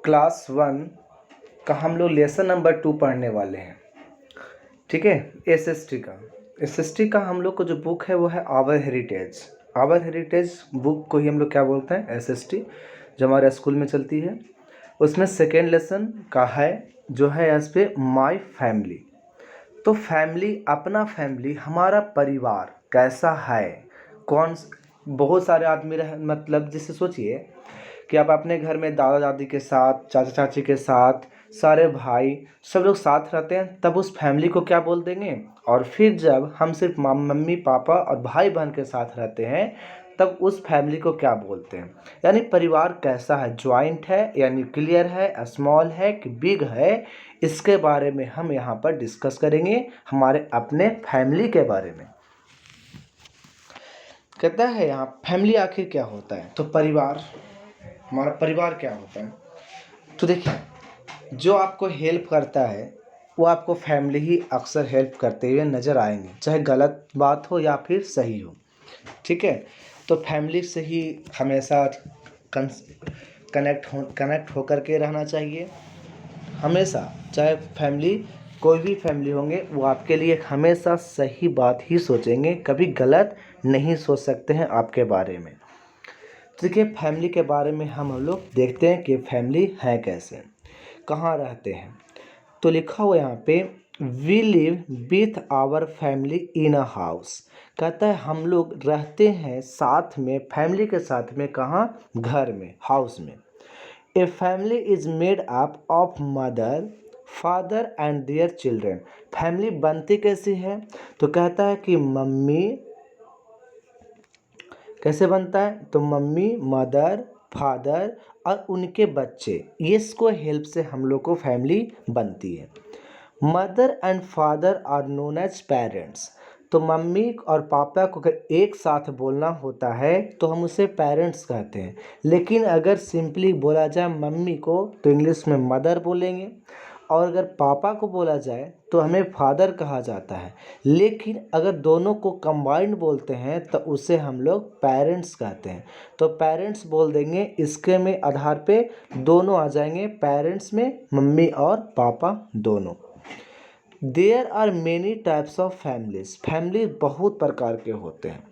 Class 1 का हम लोग लेसन नंबर 2 पढ़ने वाले हैं। ठीक है, एसएसटी का हम लोग को जो बुक है वो है आवर हेरिटेज बुक को ही हम लोग क्या बोलते हैं, एसएसटी, जो हमारे स्कूल में चलती है। उसमें सेकेंड लेसन का है जो है इस पे माय फैमिली। तो फैमिली, अपना फैमिली, हमारा परिवार कैसा है, बहुत सारे आदमी मतलब जिससे सोचिए कि आप अपने घर में दादा दादी के साथ, चाचा चाची के साथ, सारे भाई सब लोग साथ रहते हैं, तब उस फैमिली को क्या बोल देंगे। और फिर जब हम सिर्फ मम्मी पापा और भाई बहन के साथ रहते हैं तब उस फैमिली को क्या बोलते हैं। यानी परिवार कैसा है, ज्वाइंट है या न्यूक्लियर है, स्मॉल है कि बिग है, इसके बारे में हम यहाँ पर डिस्कस करेंगे, हमारे अपने फैमिली के बारे में। कहता है यहाँ फैमिली आखिर क्या होता है, तो परिवार, हमारा परिवार क्या होता है। तो देखिए, जो आपको हेल्प करता है वो आपको फैमिली ही अक्सर हेल्प करते हुए नज़र आएंगे, चाहे गलत बात हो या फिर सही हो। ठीक है, तो फैमिली से ही हमेशा कनेक्ट होकर के रहना चाहिए हमेशा। चाहे फैमिली, कोई भी फैमिली होंगे, वो आपके लिए हमेशा सही बात ही सोचेंगे, कभी गलत नहीं सोच सकते हैं आपके बारे में। देखिए, फैमिली के बारे में हम लोग देखते हैं कि फैमिली है कैसे, कहाँ रहते हैं। तो लिखा हुआ यहाँ पे we live with our family in a house. कहता है हम लोग रहते हैं साथ में, फैमिली के साथ में, कहाँ, घर में, हाउस में। A family is made up of mother, father and their children. Family बनती कैसी है, तो कहता है कि मम्मी, कैसे बनता है, तो मम्मी, मदर, फादर और उनके बच्चे, ये इसको हेल्प से हम लोग को फैमिली बनती है। Mother and father are known as parents. तो मम्मी और पापा को अगर एक साथ बोलना होता है तो हम उसे पेरेंट्स कहते हैं, लेकिन अगर सिंपली बोला जाए मम्मी को तो इंग्लिश में मदर बोलेंगे, और अगर पापा को बोला जाए तो हमें फादर कहा जाता है। लेकिन अगर दोनों को कंबाइंड बोलते हैं तो उसे हम लोग पेरेंट्स कहते हैं। तो पेरेंट्स बोल देंगे, इसके में आधार पे दोनों आ जाएंगे, पेरेंट्स में मम्मी और पापा दोनों। There are many types of families. Family बहुत प्रकार के होते हैं।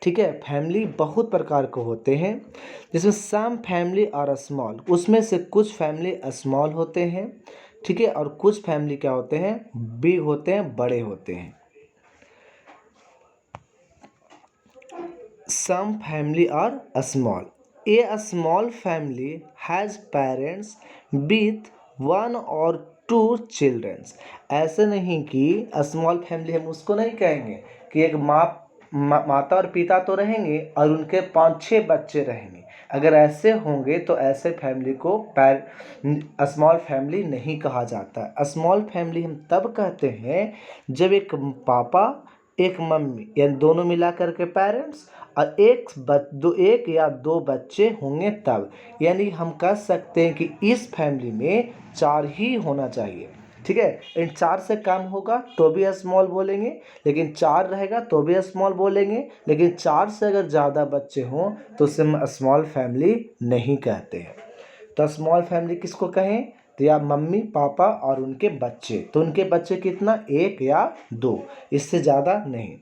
ठीक है, फैमिली बहुत प्रकार के होते हैं, जिसमें सम फैमिली आर स्मॉल, उसमें से कुछ फैमिली स्मॉल होते हैं। ठीक है, और कुछ फैमिली क्या होते हैं, बिग होते हैं, बड़े होते हैं। Some family are small. A small family has parents with 1 और 2 चिल्ड्रंस। ऐसे नहीं कि स्मॉल फैमिली हम उसको नहीं कहेंगे कि एक माता और पिता तो रहेंगे और उनके 5-6 बच्चे रहेंगे। अगर ऐसे होंगे तो ऐसे फैमिली को स्मॉल फैमिली नहीं कहा जाता। स्मॉल फैमिली हम तब कहते हैं जब एक पापा, एक मम्मी, यानी दोनों मिला करके पेरेंट्स, और एक या दो बच्चे होंगे तब। यानी हम कह सकते हैं कि इस फैमिली में 4 ही होना चाहिए। ठीक है, इन 4 से कम होगा तो भी स्मॉल बोलेंगे, लेकिन 4 रहेगा तो भी स्मॉल बोलेंगे, लेकिन 4 से अगर ज़्यादा बच्चे हों तो उसे हम स्मॉल फैमिली नहीं कहते हैं। तो स्मॉल फैमिली किसको कहें, तो या मम्मी पापा और उनके बच्चे। तो उनके बच्चे कितना, 1 या 2, इससे ज़्यादा नहीं।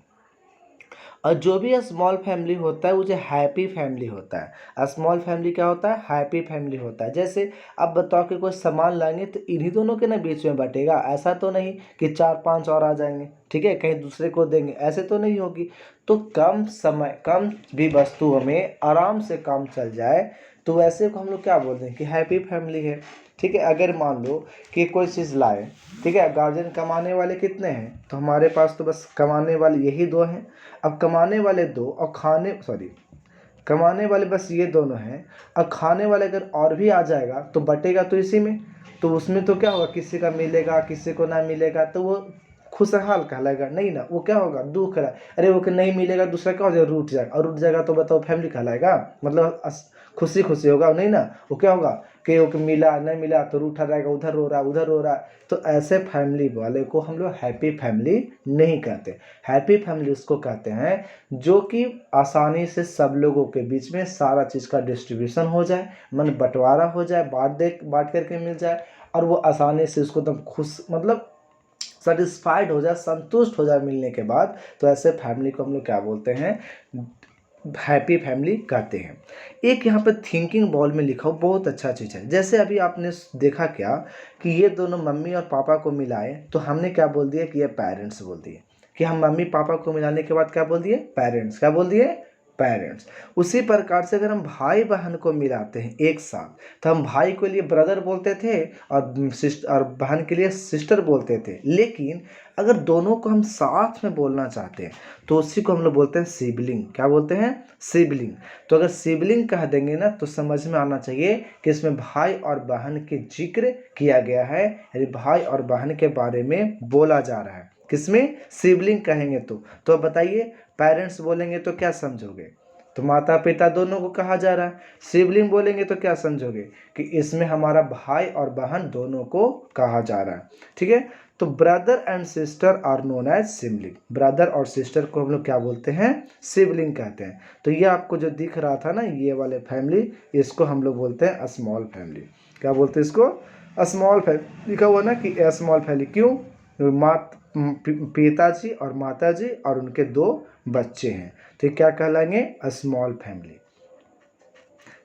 और जो भी स्मॉल फैमिली होता है वो जो हैप्पी फैमिली होता है। स्मॉल फैमिली क्या होता है, हैप्पी फैमिली होता है। जैसे अब बताओ कि कोई सामान लाएंगे तो इन्हीं दोनों के ना बीच में बटेगा, ऐसा तो नहीं कि 4-5 और आ जाएंगे, ठीक है, कहीं दूसरे को देंगे, ऐसे तो नहीं होगी। तो कम समय, कम भी वस्तुओं में आराम से काम चल जाए तो वैसे को हम लोग क्या बोलते हैं कि हैप्पी फैमिली है। ठीक है, अगर मान लो कि कोई चीज़ लाए, ठीक है, गार्जियन कमाने वाले कितने हैं, तो हमारे पास तो बस कमाने वाले यही 2 हैं। अब कमाने वाले 2 और कमाने वाले बस ये दोनों हैं, और खाने वाले अगर और भी आ जाएगा तो बटेगा तो इसी में। तो उसमें तो क्या होगा, किसी का मिलेगा किसी को ना मिलेगा, तो वो खुशहाल कहलाएगा? नहीं ना, वो क्या होगा? दुख रहा है, अरे वो नहीं मिलेगा, दूसरा क्या हो जाएगा? रूठ जाएगा, और रूठ जाएगा तो बताओ फैमिली कहलाएगा? मतलब खुशी खुशी होगा नहीं ना, वो क्या होगा कि वो मिला नहीं मिला तो रूठा रहेगा, उधर रो रहा उधर रो रहा। तो ऐसे फैमिली वाले को हम लोग हैप्पी फैमिली नहीं कहते। हैप्पी फैमिली उसको कहते हैं जो कि आसानी से सब लोगों के बीच में सारा चीज़ का डिस्ट्रीब्यूशन हो जाए, मन बंटवारा हो जाए, बांट करके मिल जाए, और वो आसानी से उसको एकदम खुश, मतलब सेटिस्फाइड हो जाए, संतुष्ट हो जाए मिलने के बाद। तो ऐसे फैमिली को हम लोग क्या बोलते हैं? हैप्पी फैमिली कहते हैं। एक यहाँ पे थिंकिंग बॉल में लिखा हो, बहुत अच्छा चीज़ है। जैसे अभी आपने देखा क्या कि ये दोनों मम्मी और पापा को मिलाए तो हमने क्या बोल दिया कि ये पेरेंट्स बोल दिए, कि हम मम्मी पापा को मिलाने के बाद क्या बोल दिए? पेरेंट्स। क्या बोल दिए? पेरेंट्स। उसी प्रकार से अगर हम भाई बहन को मिलाते हैं एक साथ तो हम भाई के लिए ब्रदर बोलते थे और सिस्टर और बहन के लिए सिस्टर बोलते थे। लेकिन अगर दोनों को हम साथ में बोलना चाहते हैं तो उसी को हम लोग बोलते हैं सिबलिंग। क्या बोलते हैं? सिबलिंग। तो अगर सिबलिंग कह देंगे ना तो समझ में आना चाहिए कि इसमें भाई और बहन के जिक्र किया गया है, यानी भाई और बहन के बारे में बोला जा रहा है। किसमें? सिबलिंग कहेंगे तो अब बताइए, पेरेंट्स बोलेंगे तो क्या समझोगे? तो माता पिता दोनों को कहा जा रहा है। सिबलिंग बोलेंगे तो क्या समझोगे? कि इसमें हमारा भाई और बहन दोनों को कहा जा रहा है। ठीक है, तो brother and sister are known as sibling. Brother और सिस्टर को हम लोग क्या बोलते हैं? सिबलिंग कहते हैं। तो ये आपको जो दिख रहा था ना, ये वाले फैमिली, इसको हम लोग बोलते हैं स्मॉल फैमिली। क्या बोलते हैं इसको? Small family. लिखा हुआ ना कि स्मॉल फैमिली। क्यों? पिताजी और माताजी और उनके 2 बच्चे हैं, तो क्या कहलाएंगे? Small family.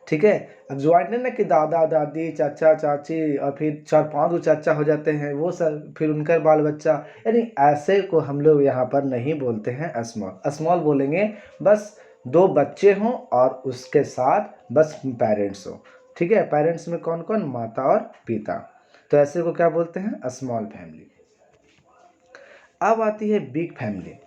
ठीक है, अब ज्वाइंट नहीं ना कि दादा दादी चाचा चाची और फिर 4-5 गो चाचा हो जाते हैं, वो सब फिर उनका बाल बच्चा, यानी ऐसे को हम लोग यहाँ पर नहीं बोलते हैं स्मॉल। स्मॉल बोलेंगे बस 2 बच्चे हों और उसके साथ बस पेरेंट्स हो। ठीक है, पेरेंट्स में कौन कौन? माता और पिता। तो ऐसे को क्या बोलते हैं? Small family. अब आती है बिग फैमिली।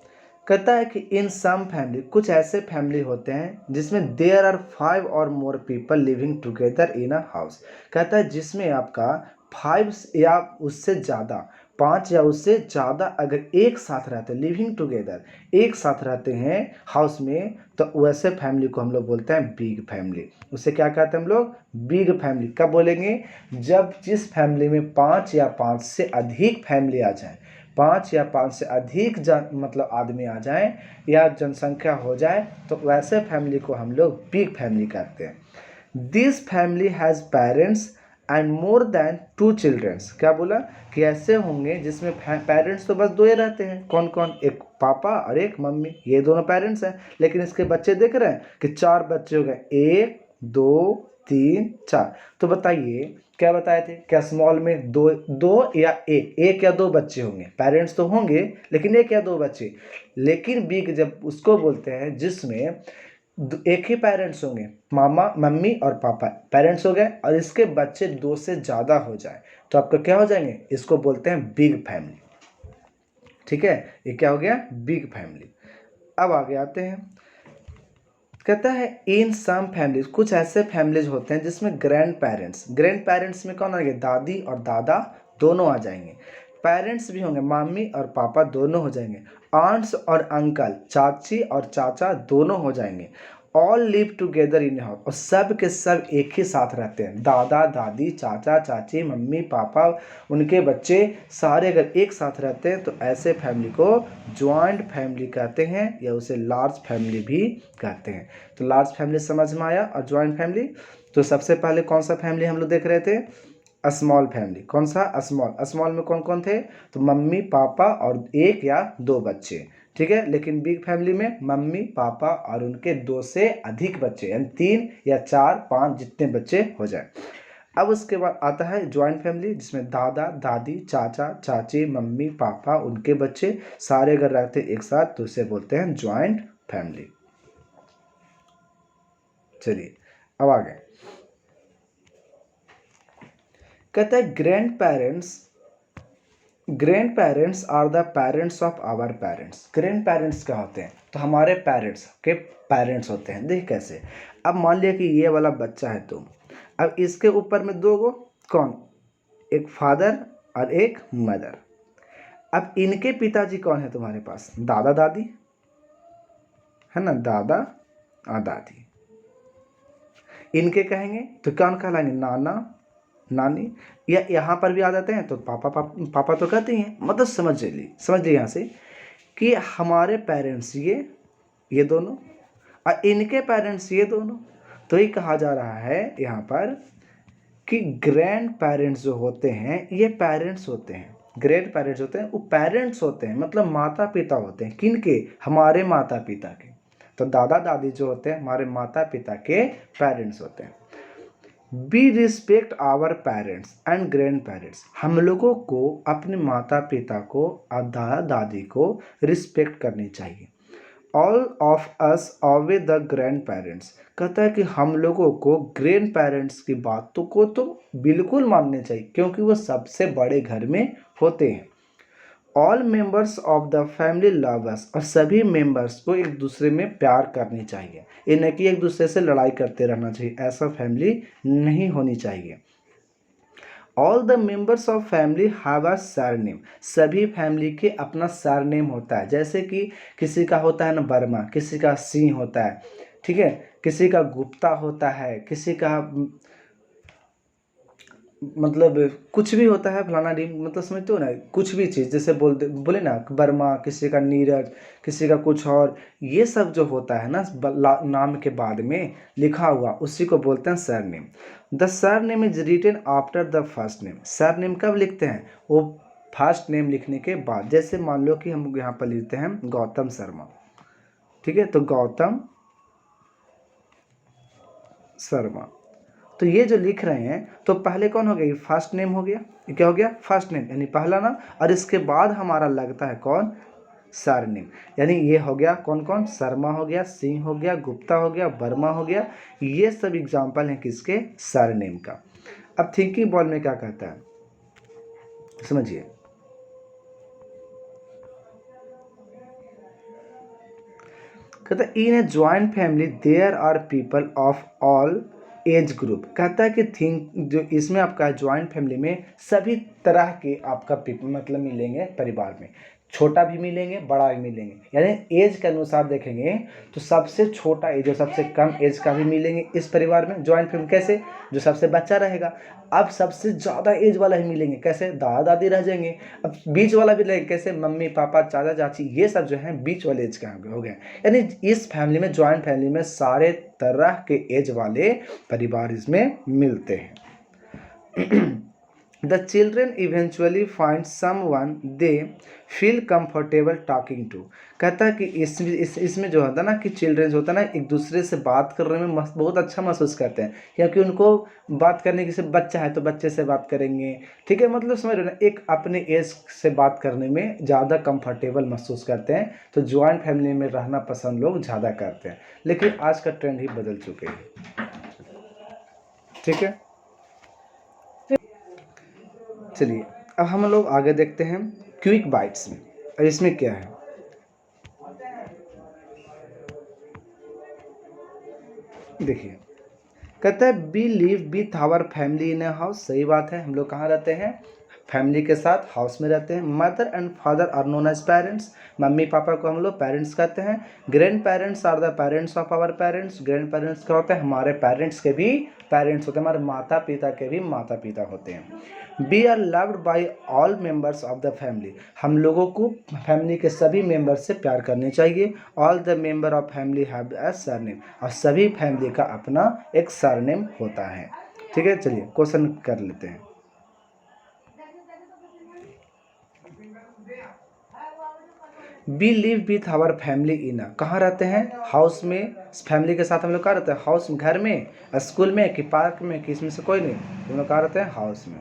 कहता है कि इन सम फैमिली, कुछ ऐसे फैमिली होते हैं जिसमें देयर आर 5 और more people living together in a house. कहता है जिसमें आपका 5 या उससे ज़्यादा, 5 या उससे ज़्यादा अगर एक साथ रहते हैं, लिविंग टुगेदर, एक साथ रहते हैं हाउस में, तो वैसे फैमिली को हम लोग बोलते हैं बिग फैमिली। उसे क्या कहते हैं हम लोग? Big family. कब बोलेंगे? जब जिस फैमिली में 5 या 5 से अधिक फैमिली आ जाए, 5 या 5 से अधिक मतलब आदमी आ जाएं या जनसंख्या हो जाए, तो वैसे फैमिली को हम लोग बिग फैमिली कहते हैं। This family has parents and more than 2 childrens. क्या बोला? कि ऐसे होंगे जिसमें पेरेंट्स तो बस 2 ही रहते हैं। कौन कौन? एक पापा और एक मम्मी, ये दोनों पेरेंट्स हैं। लेकिन इसके बच्चे देख रहे हैं कि 4 बच्चे हो गए, 1 2 3 4। तो बताइए क्या बताए थे? क्या स्मॉल में 2 या 1 या 2 बच्चे होंगे? पेरेंट्स तो होंगे लेकिन 1 या 2 बच्चे। लेकिन बिग जब उसको बोलते हैं जिसमें एक ही पेरेंट्स होंगे, मामा मम्मी और पापा पेरेंट्स हो गए, और इसके बच्चे 2 से ज़्यादा हो जाए तो आपका क्या हो जाएंगे? इसको बोलते हैं बिग फैमिली। ठीक है, ये क्या हो गया? Big family. अब आगे आते हैं। कहता है इन सम फैमिलीज, कुछ ऐसे फैमिलीज होते हैं जिसमें ग्रैंड पेरेंट्स में कौन आएंगे? दादी और दादा दोनों आ जाएंगे। पेरेंट्स भी होंगे, मम्मी और पापा दोनों हो जाएंगे। आंट्स और अंकल, चाची और चाचा दोनों हो जाएंगे। All live together in house, और सब के सब एक ही साथ रहते हैं। दादा दादी चाचा चाची मम्मी पापा उनके बच्चे सारे अगर एक साथ रहते हैं तो ऐसे फैमिली को ज्वाइंट फैमिली कहते हैं, या उसे लार्ज फैमिली भी कहते हैं। तो लार्ज फैमिली समझ में आया, और ज्वाइंट फैमिली। तो सबसे पहले कौन सा फैमिली हम लोग देख रहे थे? Small family. कौन सा? स्मॉल। स्मॉल में कौन कौन थे? तो मम्मी पापा और 1 या 2 बच्चे। ठीक है, लेकिन बिग फैमिली में मम्मी पापा और उनके 2 से अधिक बच्चे, यानी 3 या 4 5 जितने बच्चे हो जाए। अब उसके बाद आता है ज्वाइंट फैमिली, जिसमें दादा दादी चाचा चाची मम्मी पापा उनके बच्चे सारे अगर रहते एक साथ तो उसे बोलते हैं ज्वाइंट फैमिली। चलिए अब आगे। कहता है grandparents are the parents of our parents. Grandparents क्या होते हैं? तो हमारे पेरेंट्स के पेरेंट्स होते हैं। देख कैसे? अब मान लिया कि ये वाला बच्चा है, तुम, अब इसके ऊपर में 2 गो कौन? एक फादर और एक मदर। अब इनके पिताजी कौन है तुम्हारे पास? दादा दादी है ना, दादा और दादी। इनके कहेंगे तो कौन कहलाएंगे? नाना नानी। या यहाँ पर भी आ जाते हैं तो पापा पापा तो कहते हैं। मतलब समझ लीजिए यहाँ से कि हमारे पेरेंट्स ये दोनों और इनके पेरेंट्स ये दोनों। तो ये कहा जा रहा है यहाँ पर कि ग्रैंड पेरेंट्स जो होते हैं ये पेरेंट्स होते हैं। ग्रैंड पेरेंट्स होते हैं वो पेरेंट्स होते हैं, मतलब माता पिता होते हैं। किनके? हमारे माता पिता के। तो दादा दादी जो होते हैं हमारे माता पिता के पेरेंट्स होते हैं। Be respect our parents and grandparents. हम लोगों को अपने माता पिता को और दादा दादी को रिस्पेक्ट करनी चाहिए। All of us owe the grandparents. कहता है कि हम लोगों को ग्रैंड पेरेंट्स की बातों को तो बिल्कुल मानने चाहिए, क्योंकि वो सबसे बड़े घर में होते हैं। All members of the family love us. और सभी मेंबर्स को एक दूसरे में प्यार करनी चाहिए। ये नहीं कि एक दूसरे से लड़ाई करते रहना चाहिए, ऐसा फैमिली नहीं होनी चाहिए। All the members of family have a surname. सभी फैमिली के अपना सरनेम होता है। जैसे कि किसी का होता है ना वर्मा, किसी का सिंह होता है, ठीक है, किसी का गुप्ता होता है, किसी का मतलब कुछ भी होता है फलाना डी, मतलब समझते हो ना, कुछ भी चीज़ जैसे बोले ना वर्मा, किसी का नीरज, किसी का कुछ और। ये सब जो होता है ना नाम के बाद में लिखा हुआ, उसी को बोलते हैं surname. The surname is written after the first name. Surname कब लिखते हैं? वो फर्स्ट नेम लिखने के बाद। जैसे मान लो कि हम यहाँ पर लिखते हैं गौतम शर्मा, ठीक है, तो गौतम शर्मा। तो ये जो लिख रहे हैं तो पहले कौन हो गया? ये फर्स्ट नेम हो गया। ये क्या हो गया? फर्स्ट नेम, यानी पहला नाम। और इसके बाद हमारा लगता है कौन? सरनेम। यानी ये हो गया कौन कौन? शर्मा हो गया, सिंह हो गया, गुप्ता हो गया, वर्मा हो गया। ये सब एग्जाम्पल हैं किसके? सरनेम का। अब थिंकिंग बॉल में क्या कहता है समझिए। कहता है in a joint family there are people of all age group. कहता है कि थिंक जो इसमें आपका ज्वाइंट फैमिली में सभी तरह के आपका मतलब मिलेंगे परिवार में। छोटा भी मिलेंगे, बड़ा भी मिलेंगे। यानी एज के अनुसार देखेंगे तो सबसे छोटा एज और सबसे कम एज का भी मिलेंगे इस परिवार में। ज्वाइंट फैमिली कैसे? जो सबसे बच्चा रहेगा। अब सबसे ज़्यादा एज वाला ही मिलेंगे, कैसे? दादा दादी रह जाएंगे। अब बीच वाला भी रहेगा, कैसे? मम्मी पापा चाचा चाची, ये सब जो है बीच वाले एज का हो गए। यानी इस फैमिली में, ज्वाइंट फैमिली में सारे तरह के एज वाले परिवार इसमें मिलते हैं। The children eventually find someone they feel comfortable talking to. कहता है कि इसमें जो होता है ना कि चिल्ड्रेन होता है ना एक दूसरे से बात करने में बहुत अच्छा महसूस करते हैं, क्योंकि उनको बात करने की, सिर्फ बच्चा है तो बच्चे से बात करेंगे, ठीक है, मतलब समझ रहे हो ना, एक अपने एज से बात करने में ज़्यादा कंफर्टेबल महसूस करते हैं। तो ज्वाइंट फैमिली में रहना पसंद लोग ज़्यादा करते हैं। लेकिन आज का ट्रेंड ही बदल चुके हैं, ठीक है। चलिए अब हम लोग आगे देखते हैं क्विक बाइट्स में। और इसमें क्या है देखिए। कहता है we live with our family in a house. सही बात है, हम लोग कहाँ रहते हैं? फैमिली के साथ हाउस में रहते हैं। Mother and father are known as parents. Mummy papa को हम लोग पेरेंट्स कहते हैं। Grandparents are the parents of our parents. Grandparents क्या होते हैं? हमारे पेरेंट्स के भी पेरेंट्स होते हैं, हमारे माता पिता के भी माता पिता होते हैं। We are loved by all members of the family. हम लोगों को फैमिली के सभी मेंबर से प्यार करने चाहिए। All the member of family have a surname. और सभी फैमिली का अपना एक सरनेम होता है, ठीक है। चलिए क्वेश्चन कर लेते हैं। We live with our family in. कहाँ रहते हैं? हाउस में। फैमिली के साथ हम लोग कहाँ रहते हैं? हाउस में। घर में, स्कूल में, कि पार्क में, कि इसमें से कोई नहीं, हम लोग कहाँ रहते हैं? हाउस में।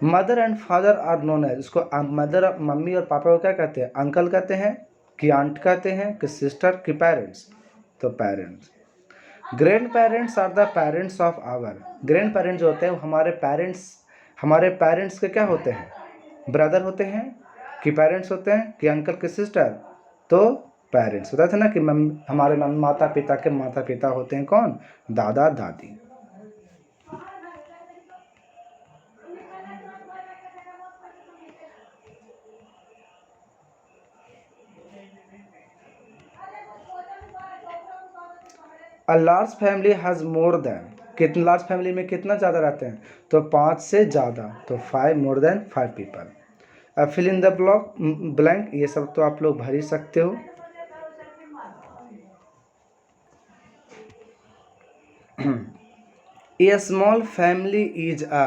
Mother and father are known as. उसको मदर, मम्मी और पापा को क्या कहते हैं? अंकल कहते हैं, कि आंट कहते हैं, कि सिस्टर, कि पेरेंट्स? तो parents. Grandparents are the parents of our. Grandparents जो होते हैं हमारे पेरेंट्स के क्या होते हैं? ब्रदर होते हैं, कि पेरेंट्स होते हैं, कि अंकल, के सिस्टर? तो पेरेंट्स। होता था ना कि हमारे माता पिता के माता पिता होते हैं कौन? दादा दादी। A large family has more than, कितने लार्ज फैमिली में कितना ज़्यादा रहते हैं, तो 5 से ज़्यादा, तो 5 मोर देन 5 पीपल। अब फिल इन द ब्लैंक, ये सब तो आप लोग भर ही सकते हो। ए स्मॉल फैमिली इज अ,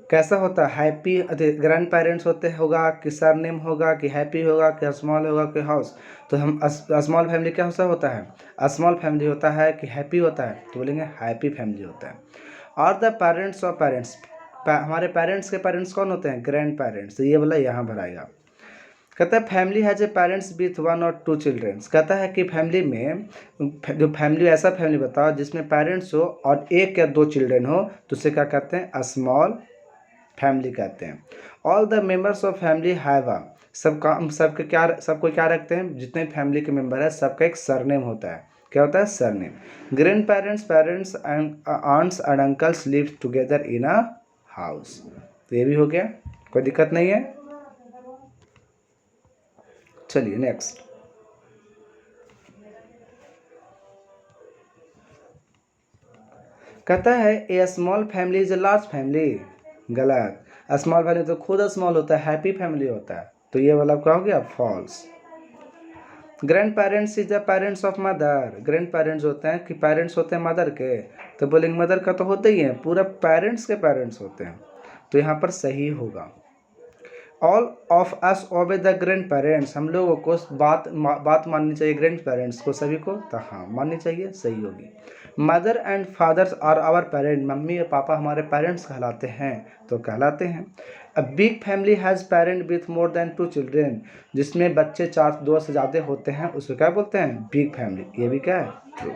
कैसा होता है, हैप्पी, ग्रैंड पेरेंट्स होते होगा कि सरनेम होगा कि हैप्पी होगा कि स्मॉल होगा कि हाउस, तो हम स्मॉल फैमिली क्या होता है, स्मॉल फैमिली होता है कि हैप्पी होता है, तो बोलेंगे हैप्पी फैमिली होता है। और द पेरेंट्स ऑफ पेरेंट्स, हमारे पेरेंट्स के पेरेंट्स कौन होते हैं, ग्रैंड पेरेंट्स, तो ये वाला यहाँ भराएगा। कहता है family has a parents with 1 और 2 चिल्ड्रेंस, कहता है कि फैमिली में जो फैमिली, ऐसा फैमिली बताओ जिसमें पेरेंट्स हो और 1 या 2 चिल्ड्रेन हो, तो उसे क्या कहते हैं, स्मॉल फैमिली कहते हैं। All the members of family have a, सबको क्या रखते हैं, जितने फैमिली के मेंबर है सबका एक सरनेम होता है, क्या होता है, surname. Grandparents, parents and aunts and uncles live together in a house, तो ये भी हो गया, कोई दिक्कत नहीं है। चलिए नेक्स्ट, कहता है a small family is a large family, गलत, स्मॉल फैमिली तो खुद स्मॉल होता है, हैप्पी फैमिली होता है, तो ये वाला क्या हो गया, false. Grandparents is the parents of mother, grandparents होते हैं कि पेरेंट्स होते हैं मदर के, तो बोलेंगे मदर का तो होते ही है, पूरा पेरेंट्स के पेरेंट्स होते हैं, तो यहाँ पर सही होगा। All of us obey the grandparents, हम लोगों को बात माननी चाहिए ग्रैंड पेरेंट्स को, सभी को, तो हाँ माननी चाहिए, सही होगी। Mother and fathers are our parent, mummy और पापा हमारे पेरेंट्स कहलाते हैं, तो कहलाते हैं। A big family has parent with more than 2 children, जिसमें बच्चे 4 2 से ज़्यादा होते हैं उसको क्या बोलते हैं, बिग फैमिली, ये भी क्या है, ट्रू।